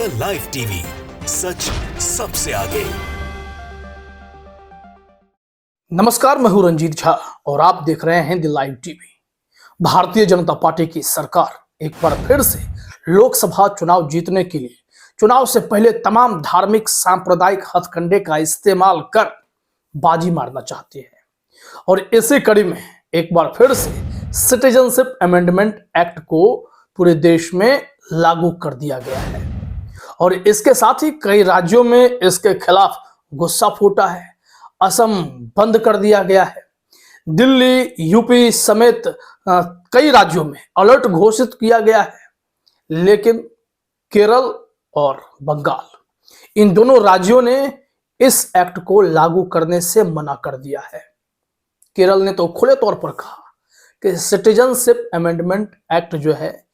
The live TV, सच सबसे आगे। नमस्कार, मैं हूं रंजीत झा और आप देख रहे हैं the live TV. Bharatiya Janata party की सरकार एक बार फिर से लोकसभा चुनाव जीतने के लिए चुनाव से पहले तमाम धार्मिक सांप्रदायिक हथकंडे का इस्तेमाल कर बाजी मारना चाहती है और इसी कड़ी में एक बार फिर से सिटीजनशिप अमेंडमेंट एक्ट को पूरे देश में लागू कर दिया गया है और इसके साथ ही कई राज्यों में इसके खिलाफ गुस्सा फूटा है। असम बंद कर दिया गया है, दिल्ली, यूपी समेत कई राज्यों में अलर्ट घोषित किया गया है, लेकिन केरल और बंगाल इन दोनों राज्यों ने इस एक्ट को लागू करने से मना कर दिया है। केरल ने तो खुले तौर पर कहा कि सिटीजनशिप अमेंडमेंट एक्ट जो है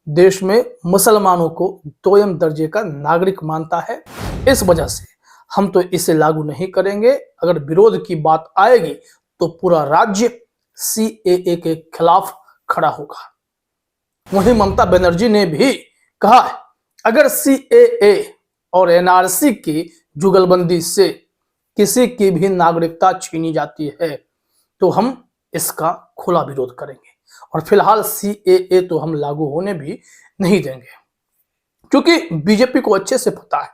देश में मुसलमानों को दोयम दर्जे का नागरिक मानता है, इस वजह से हम तो इसे लागू नहीं करेंगे। अगर विरोध की बात आएगी तो पूरा राज्य सीएए के खिलाफ खड़ा होगा। वहीं ममता बनर्जी ने भी कहा है, अगर सीएए और एनआरसी की जुगलबंदी से किसी की भी नागरिकता छीनी जाती है तो हम इसका खुला विरोध करेंगे और फिलहाल सीएए तो हम लागू होने भी नहीं देंगे, क्योंकि बीजेपी को अच्छे से पता है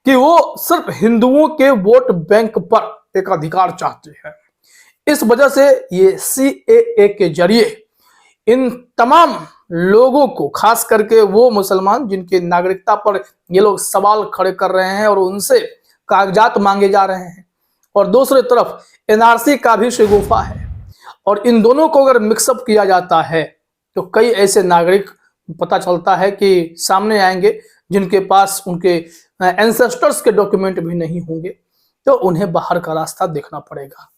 कि वो सिर्फ हिंदुओं के वोट बैंक पर एक अधिकार चाहते हैं। इस वजह से ये सीएए के जरिए इन तमाम लोगों को, खास करके वो मुसलमान जिनकी नागरिकता पर ये लोग सवाल खड़े कर रहे हैं और उनसे कागजात मांगे जा रहे हैं, और दूसरी तरफ एनआरसी का भी शगुफा है, और इन दोनों को अगर मिक्सअप किया जाता है तो कई ऐसे नागरिक पता चलता है कि सामने आएंगे जिनके पास उनके एंसेस्टर्स के डॉक्यूमेंट भी नहीं होंगे, तो उन्हें बाहर का रास्ता देखना पड़ेगा।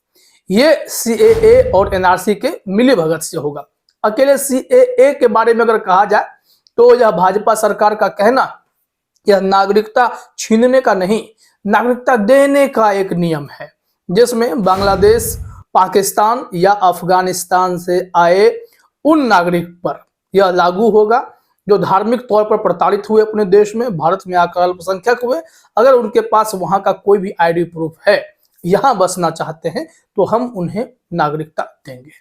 ये सीएए और एनआरसी के मिली भगत से होगा। अकेले सीएए के बारे में अगर कहा जाए तो यह भाजपा सरकार का कहना, यह नागरिकता छीनने का नहीं, नागरिकता देने का एक नियम है, जिसमें बांग्लादेश, पाकिस्तान या अफगानिस्तान से आए उन नागरिक पर यह लागू होगा जो धार्मिक तौर पर प्रताड़ित हुए अपने देश में, भारत में आकर अल्पसंख्यक हुए। अगर उनके पास वहां का कोई भी आईडी प्रूफ है, यहां बसना चाहते हैं, तो हम उन्हें नागरिकता देंगे।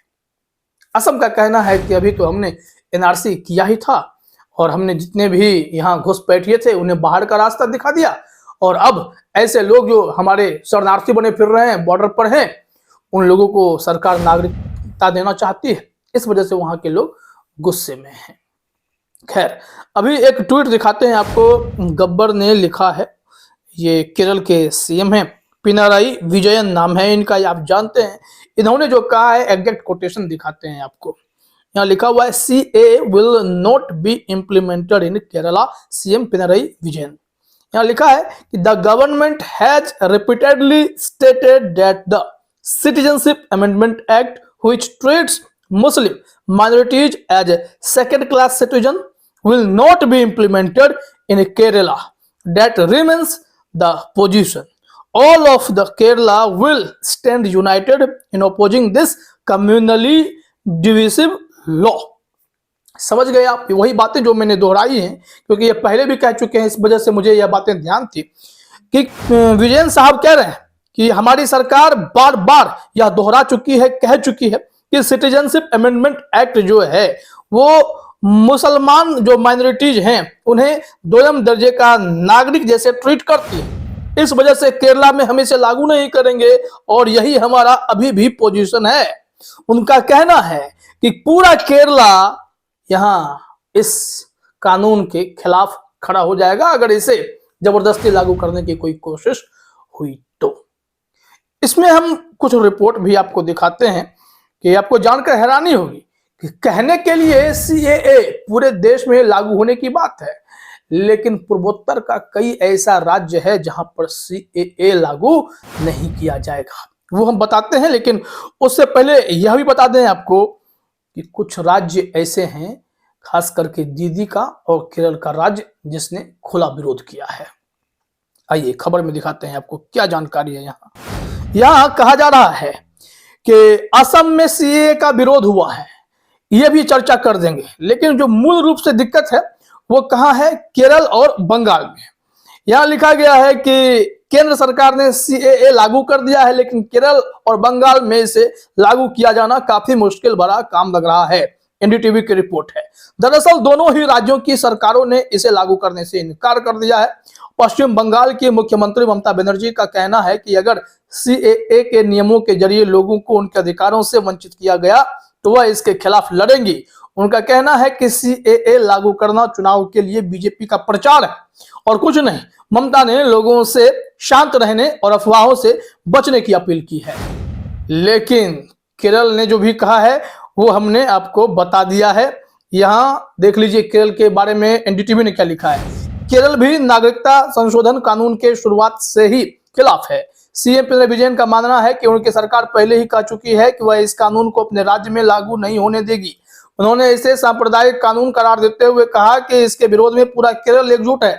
असम का कहना है कि अभी तो हमने एनआरसी किया ही था और हमने जितने भी यहाँ घुसपैठिए थे उन्हें बाहर का रास्ता दिखा दिया, और अब ऐसे लोग जो हमारे शरणार्थी बने फिर रहे हैं, बॉर्डर पर हैं, उन लोगों को सरकार नागरिकता देना चाहती है। इस वजह से वहां के लोग गुस्से में हैं। खैर, अभी एक ट्वीट दिखाते हैं आपको। गब्बर ने लिखा है, ये केरल के सीएम हैं, पिनाराई विजयन नाम है इनका, ये आप जानते हैं। इन्होंने जो कहा है एग्जैक्ट कोटेशन दिखाते हैं आपको। यहाँ लिखा हुआ है, CA will not be implemented in Kerala, CM Pinarayi Vijayan. यहाँ लिखा है कि the government has repeatedly stated that the Citizenship Amendment Act, which treats Muslim minorities as a second-class citizen, will not be implemented in Kerala. That remains the position. All of the Kerala will stand united in opposing this communally divisive law. समझ गए आप? वही बातें जो मैंने दोहराई हैं, क्योंकि ये पहले भी कह चुके हैं, इस वजह से मुझे यह बातें ध्यान थी कि विजयन साहब कह रहे हैं कि हमारी सरकार बार बार यह दोहरा चुकी है, कह चुकी है कि सिटीजनशिप अमेंडमेंट एक्ट जो है वो मुसलमान जो माइनॉरिटीज हैं उन्हें दोयम दर्जे का नागरिक जैसे ट्रीट करती है। इस वजह से केरला में हम इसे लागू नहीं करेंगे और यही हमारा अभी भी पोजीशन है। उनका कहना है कि पूरा केरला यहां इस कानून के खिलाफ खड़ा हो जाएगा अगर इसे जबरदस्ती लागू करने की कोई कोशिश हुई तो। इसमें हम कुछ रिपोर्ट भी आपको दिखाते हैं कि आपको जानकर हैरानी होगी कि कहने के लिए सीएए पूरे देश में लागू होने की बात है, लेकिन पूर्वोत्तर का कई ऐसा राज्य है जहां पर सीएए लागू नहीं किया जाएगा, वो हम बताते हैं। लेकिन उससे पहले यह भी बता दें आपको कि कुछ राज्य ऐसे हैं, खास करके दीदी का और केरल का राज्य, जिसने खुला विरोध किया है। आइए खबर में दिखाते हैं आपको क्या जानकारी है। यहाँ कहा जा रहा है कि असम में सीएए का विरोध हुआ है, ये भी चर्चा कर देंगे, लेकिन जो मूल रूप से दिक्कत है वो कहाँ है? केरल और बंगाल में। यहाँ लिखा गया है कि केंद्र सरकार ने सीएए लागू कर दिया है, लेकिन केरल और बंगाल में इसे लागू किया जाना काफी मुश्किल भरा काम लग रहा है। एनडीटीवी की रिपोर्ट है। दरअसल दोनों ही राज्यों की सरकारों ने इसे लागू करने से इनकार कर दिया है। पश्चिम बंगाल की मुख्यमंत्री ममता बनर्जी का कहना है कि अगर सीएए के नियमों के जरिए लोगों को उनके अधिकारों से वंचित किया गया तो वह इसके खिलाफ लड़ेंगी। उनका कहना है कि सीएए लागू करना चुनाव के लिए बीजेपी का प्रचार है और कुछ नहीं। ममता ने लोगों से शांत रहने और अफवाहों से बचने की अपील की है। लेकिन केरल ने जो भी कहा है वो हमने आपको बता दिया है। यहां देख लीजिए केरल के बारे में एनडीटीवी ने क्या लिखा है। केरल भी नागरिकता संशोधन कानून के शुरुआत से ही खिलाफ है। सीएम पिनराई विजयन का मानना है कि उनकी सरकार पहले ही कह चुकी है कि वह इस कानून को अपने राज्य में लागू नहीं होने देगी। उन्होंने इसे सांप्रदायिक कानून करार देते हुए कहा कि इसके विरोध में पूरा केरल एकजुट है।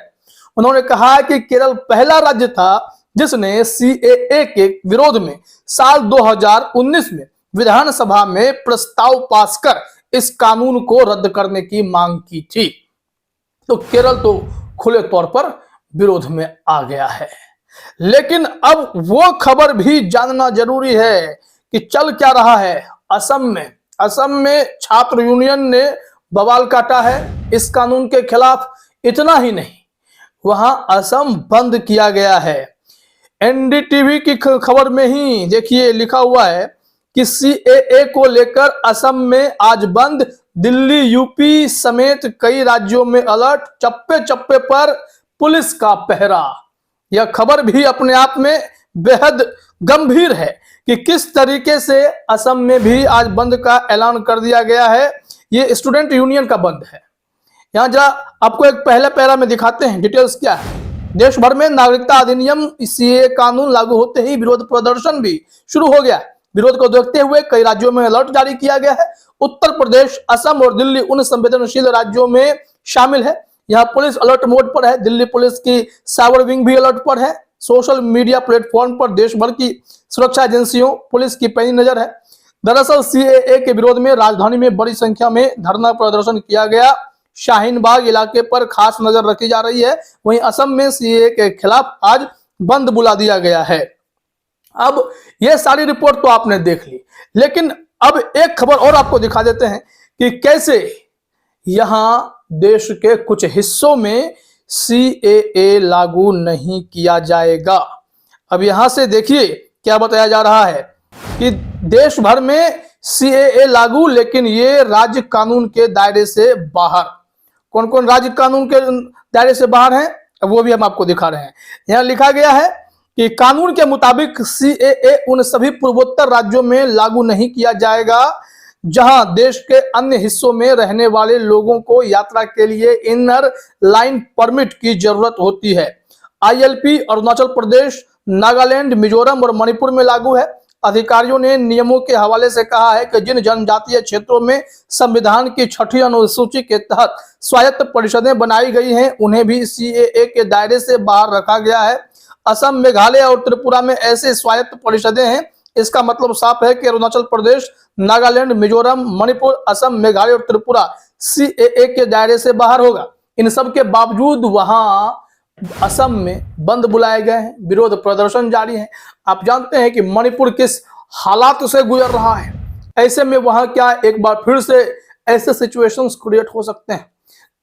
उन्होंने कहा कि केरल पहला राज्य था जिसने सीएए के विरोध में साल 2019 में विधानसभा में प्रस्ताव पास कर इस कानून को रद्द करने की मांग की थी। तो केरल तो खुले तौर पर विरोध में आ गया है। लेकिन अब वो खबर भी जानना जरूरी है कि चल क्या रहा है असम में छात्र यूनियन ने बवाल काटा है इस कानून के खिलाफ। इतना ही नहीं, वहां असम बंद किया गया है। एनडीटीवी की खबर में ही देखिए लिखा हुआ है कि सीएए को लेकर असम में आज बंद, दिल्ली यूपी समेत कई राज्यों में अलर्ट, चप्पे चप्पे पर पुलिस का पहरा। यह खबर भी अपने आप में बेहद गंभीर है कि किस तरीके से असम में भी आज बंद का ऐलान कर दिया गया है। ये स्टूडेंट यूनियन का बंद है। यहां जरा आपको एक पहले पैरा में दिखाते हैं डिटेल्स क्या है। देश भर में नागरिकता अधिनियम सीएए कानून लागू होते ही विरोध प्रदर्शन भी शुरू हो गया। विरोध को देखते हुए कई राज्यों में अलर्ट जारी किया गया है। उत्तर प्रदेश, असम और दिल्ली उन संवेदनशील राज्यों में शामिल है। यहाँ पुलिस अलर्ट मोड पर है। दिल्ली पुलिस की साइबर विंग भी अलर्ट पर है। सोशल मीडिया प्लेटफॉर्म पर देश भर की सुरक्षा एजेंसियों पुलिस की पैनी नजर है। दरअसल सीएए के विरोध में राजधानी में बड़ी संख्या में धरना प्रदर्शन किया गया। शाहीन बाग इलाके पर खास नजर रखी जा रही है। वहीं असम में सीएए के खिलाफ आज बंद बुला दिया गया है। अब यह सारी रिपोर्ट तो आपने देख ली, लेकिन अब एक खबर और आपको दिखा देते हैं कि कैसे यहां देश के कुछ हिस्सों में सीएए लागू नहीं किया जाएगा। अब यहां से देखिए क्या बताया जा रहा है कि देश भर में सीएए लागू, लेकिन ये राज्य कानून के दायरे से बाहर। कौन कौन राज्य कानून के दायरे से बाहर हैं वो भी हम आपको दिखा रहे हैं। यहां लिखा गया है कि कानून के मुताबिक सीएए उन सभी पूर्वोत्तर राज्यों में लागू नहीं किया जाएगा जहां देश के अन्य हिस्सों में रहने वाले लोगों को यात्रा के लिए इनर लाइन परमिट की जरूरत होती है। आईएलपी अरुणाचल प्रदेश, नागालैंड, मिजोरम और मणिपुर में लागू है। अधिकारियों ने नियमों के हवाले से कहा है कि जिन जनजातीय क्षेत्रों में संविधान की 6ठी अनुसूची के तहत स्वायत्त परिषदें बनाई गई हैं उन्हें भी सीएए के दायरे से बाहर रखा गया है। असम, मेघालय और त्रिपुरा में ऐसे स्वायत्त परिषदें हैं। इसका मतलब साफ है कि अरुणाचल प्रदेश, नागालैंड, मिजोरम, मणिपुर, असम, मेघालय और त्रिपुरा सीएए के दायरे से बाहर होगा। इन सब के बावजूद वहां असम में बंद बुलाए गए हैं, विरोध प्रदर्शन जारी है। आप जानते हैं कि मणिपुर किस हालात से गुजर रहा है। ऐसे में वहां क्या एक बार फिर से ऐसे सिचुएशंस क्रिएट हो सकते हैं।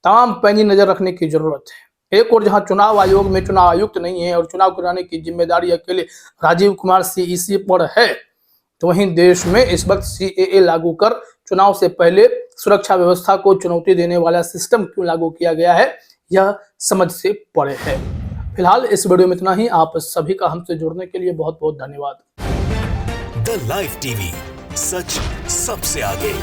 तमाम पैनी नजर रखने की जरूरत है। एक और जहां चुनाव आयोग में चुनाव आयुक्त नहीं है और चुनाव कराने की जिम्मेदारी अकेले राजीव कुमार सीईसी पर है, तो वहीं देश में इस वक्त सीएए लागू कर चुनाव से पहले सुरक्षा व्यवस्था को चुनौती देने वाला सिस्टम क्यों लागू किया गया है, यह समझ से परे है। फिलहाल इस वीडियो में इतना ही। आप सभी का हमसे जुड़ने के लिए बहुत बहुत धन्यवाद। द लाइव टीवी, सच सबसे आगे।